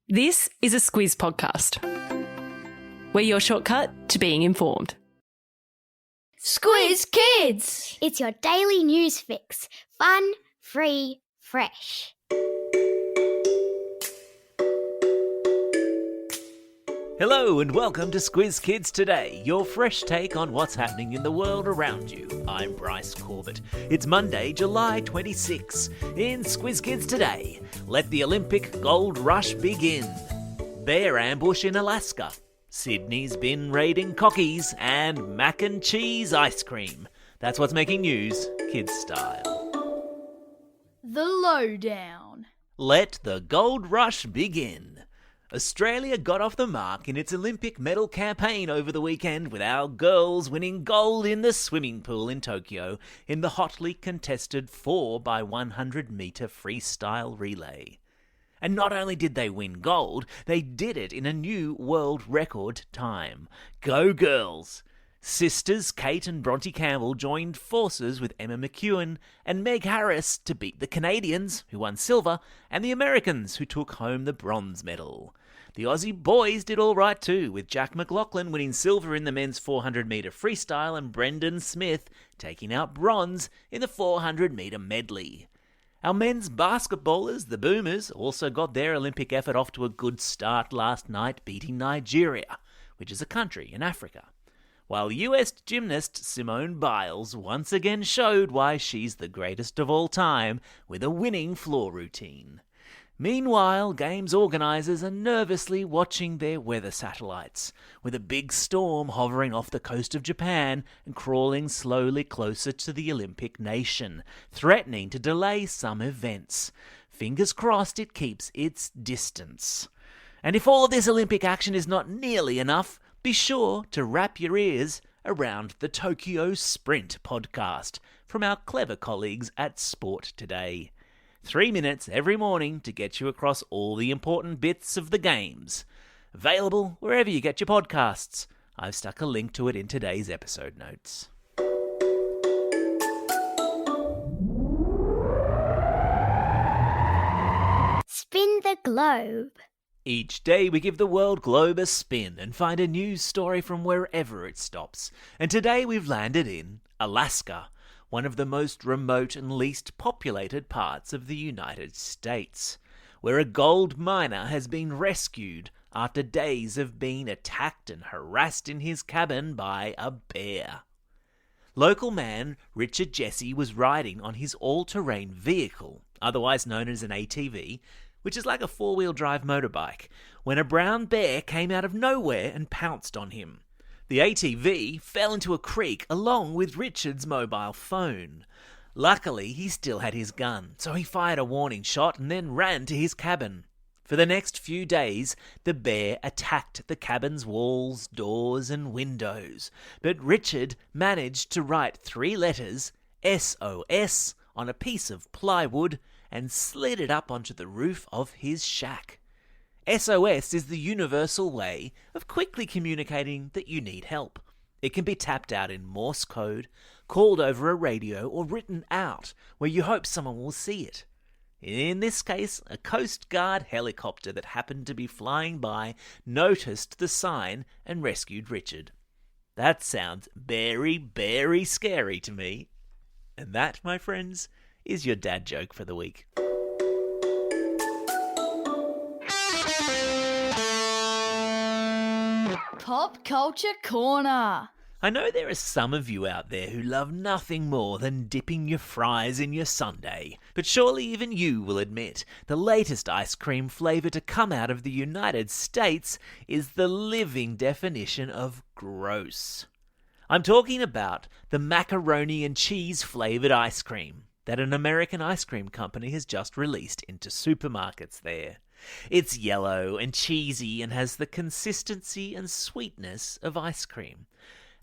This is a Squiz podcast. We're your shortcut to being informed. Squiz Kids! It's your daily news fix. Fun, free, fresh. Hello and welcome to Squiz Kids Today, your fresh take on what's happening in the world around you. I'm Bryce Corbett. It's Monday, July 26. In Squiz Kids Today, let the Olympic gold rush begin. Bear ambush in Alaska. Sydney's been raiding cockies and mac and cheese ice cream. That's what's making news, kids style. The lowdown. Let the gold rush begin. Australia got off the mark in its Olympic medal campaign over the weekend, with our girls winning gold in the swimming pool in Tokyo in the hotly contested 4x100 metre freestyle relay. And not only did they win gold, they did it in a new world record time. Go girls! Sisters Kate and Bronte Campbell joined forces with Emma McEwen and Meg Harris to beat the Canadians, who won silver, and the Americans, who took home the bronze medal. The Aussie boys did all right too, with Jack McLaughlin winning silver in the men's 400 metre freestyle and Brendan Smith taking out bronze in the 400 metre medley. Our men's basketballers, the Boomers, also got their Olympic effort off to a good start last night, beating Nigeria, which is a country in Africa. While US gymnast Simone Biles once again showed why she's the greatest of all time with a winning floor routine. Meanwhile, Games organisers are nervously watching their weather satellites, with a big storm hovering off the coast of Japan and crawling slowly closer to the Olympic nation, threatening to delay some events. Fingers crossed it keeps its distance. And if all of this Olympic action is not nearly enough, be sure to wrap your ears around the Tokyo Sprint podcast from our clever colleagues at Sport Today. 3 minutes every morning to get you across all the important bits of the games. Available wherever you get your podcasts. I've stuck a link to it in today's episode notes. Spin the globe. Each day we give the world globe a spin and find a news story from wherever it stops. And today we've landed in Alaska, one of the most remote and least populated parts of the United States, where a gold miner has been rescued after days of being attacked and harassed in his cabin by a bear. Local man Richard Jesse was riding on his all-terrain vehicle, otherwise known as an ATV, which is like a four-wheel drive motorbike, when a brown bear came out of nowhere and pounced on him. The ATV fell into a creek along with Richard's mobile phone. Luckily, he still had his gun, so he fired a warning shot and then ran to his cabin. For the next few days, the bear attacked the cabin's walls, doors and windows, but Richard managed to write 3 letters, SOS, on a piece of plywood and slid it up onto the roof of his shack. SOS is the universal way of quickly communicating that you need help. It can be tapped out in Morse code, called over a radio, or written out where you hope someone will see it. In this case, a Coast Guard helicopter that happened to be flying by noticed the sign and rescued Richard. That sounds very, very scary to me. And that, my friends, is your dad joke for the week. Pop Culture Corner. I know there are some of you out there who love nothing more than dipping your fries in your sundae, but surely even you will admit the latest ice cream flavour to come out of the United States is the living definition of gross. I'm talking about the macaroni and cheese flavoured ice cream that an American ice cream company has just released into supermarkets there. It's yellow and cheesy and has the consistency and sweetness of ice cream.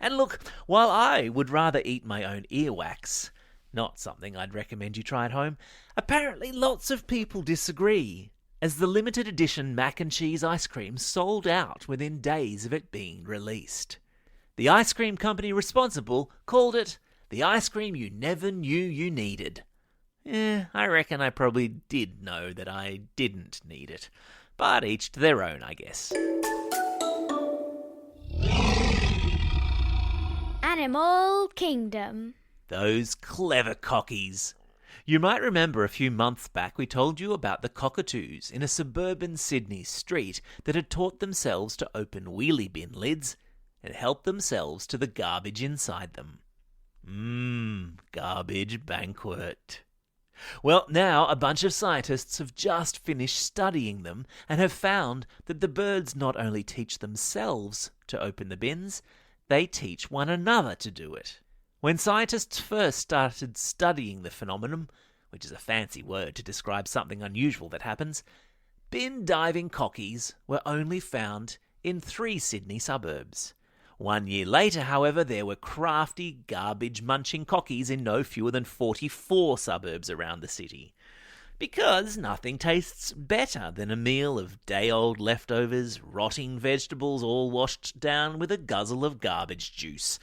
And look, while I would rather eat my own earwax, not something I'd recommend you try at home, apparently lots of people disagree, as the limited edition mac and cheese ice cream sold out within days of it being released. The ice cream company responsible called it the ice cream you never knew you needed. I reckon I probably did know that I didn't need it. But each to their own, I guess. Animal Kingdom. Those clever cockies. You might remember a few months back we told you about the cockatoos in a suburban Sydney street that had taught themselves to open wheelie bin lids and help themselves to the garbage inside them. Garbage banquet. Well, now a bunch of scientists have just finished studying them and have found that the birds not only teach themselves to open the bins, they teach one another to do it. When scientists first started studying the phenomenon, which is a fancy word to describe something unusual that happens, bin diving cockies were only found in 3 Sydney suburbs. 1 year later, however, there were crafty, garbage-munching cockies in no fewer than 44 suburbs around the city. Because nothing tastes better than a meal of day-old leftovers, rotting vegetables all washed down with a guzzle of garbage juice.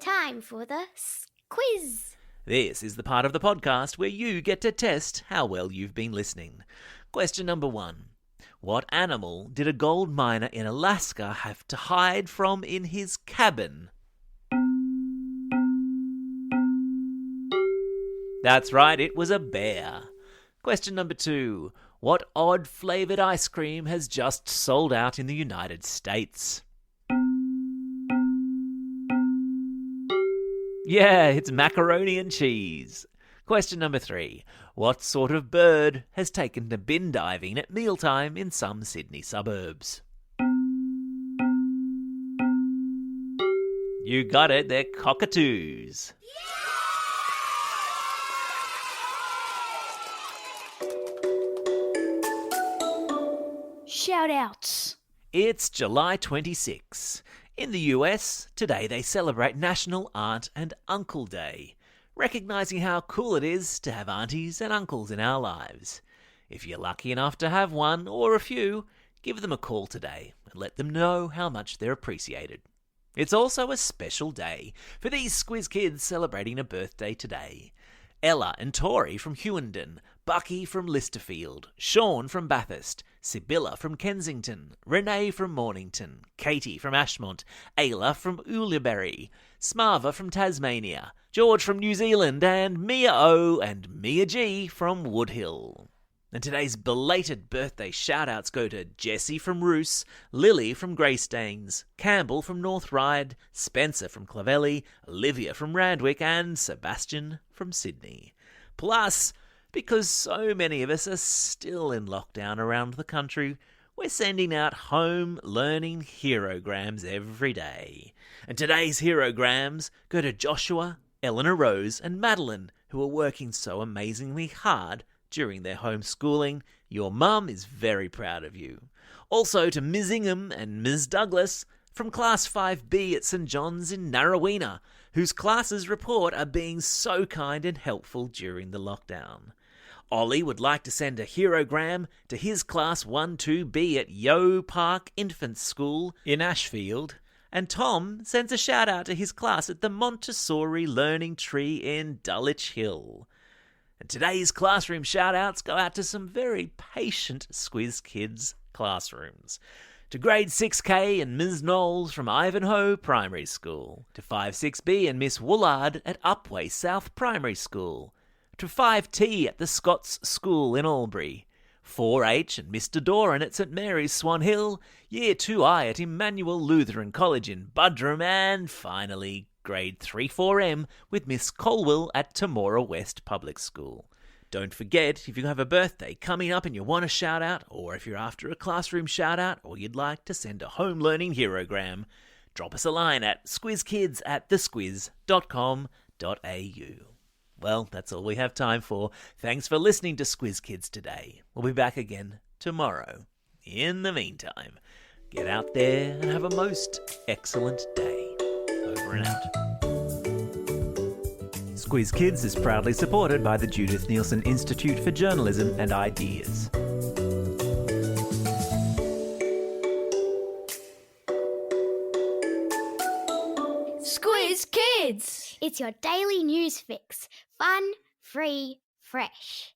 Time for the Squiz. This is the part of the podcast where you get to test how well you've been listening. Question number 1. What animal did a gold miner in Alaska have to hide from in his cabin? That's right, it was a bear. Question number 2. What odd-flavoured ice cream has just sold out in the United States? Yeah, it's macaroni and cheese. Question number 3. What sort of bird has taken to bin diving at mealtime in some Sydney suburbs? You got it, they're cockatoos. Shout-outs. It's July 26. In the US, today they celebrate National Aunt and Uncle Day, recognising how cool it is to have aunties and uncles in our lives. If you're lucky enough to have one or a few, give them a call today and let them know how much they're appreciated. It's also a special day for these Squiz Kids celebrating a birthday today. Ella and Tori from Hughenden, Bucky from Listerfield, Sean from Bathurst, Sibylla from Kensington, Renee from Mornington, Katie from Ashmont, Ayla from Ulibarri, Smarva from Tasmania, George from New Zealand, and Mia O and Mia G from Woodhill. And today's belated birthday shout-outs go to Jessie from Roos, Lily from Greystanes, Campbell from North Ryde, Spencer from Clavelli, Olivia from Randwick, and Sebastian from Sydney. Plus, because so many of us are still in lockdown around the country, we're sending out home learning herograms every day. And today's herograms go to Joshua, Eleanor Rose, and Madeline, who are working so amazingly hard during their homeschooling. Your mum is very proud of you. Also to Ms. Ingham and Ms. Douglas from Class 5B at St John's in Narraweena, whose classes report are being so kind and helpful during the lockdown. Ollie would like to send a herogram to his Class 1-2B at Yo Park Infant School in Ashfield, and Tom sends a shout-out to his class at the Montessori Learning Tree in Dulwich Hill. And today's classroom shout-outs go out to some very patient Squiz Kids classrooms. To Grade 6K and Ms. Knowles from Ivanhoe Primary School. To 5-6B and Miss Woolard at Upway South Primary School. To 5T at the Scots School in Albury. 4H and Mr. Doran at St Mary's Swan Hill. Year 2I at Emmanuel Lutheran College in Buderim. And finally, Grade 3-4M with Miss Colwell at Temora West Public School. Don't forget, if you have a birthday coming up and you want a shout-out, or if you're after a classroom shout-out, or you'd like to send a home learning herogram, drop us a line at squizkids@thesquiz.com.au. Well, that's all we have time for. Thanks for listening to Squiz Kids today. We'll be back again tomorrow. In the meantime, get out there and have a most excellent day. Over and out. Squiz Kids is proudly supported by the Judith Neilson Institute for Journalism and Ideas. Squiz Kids! It's your daily news fix. Fun, free, fresh.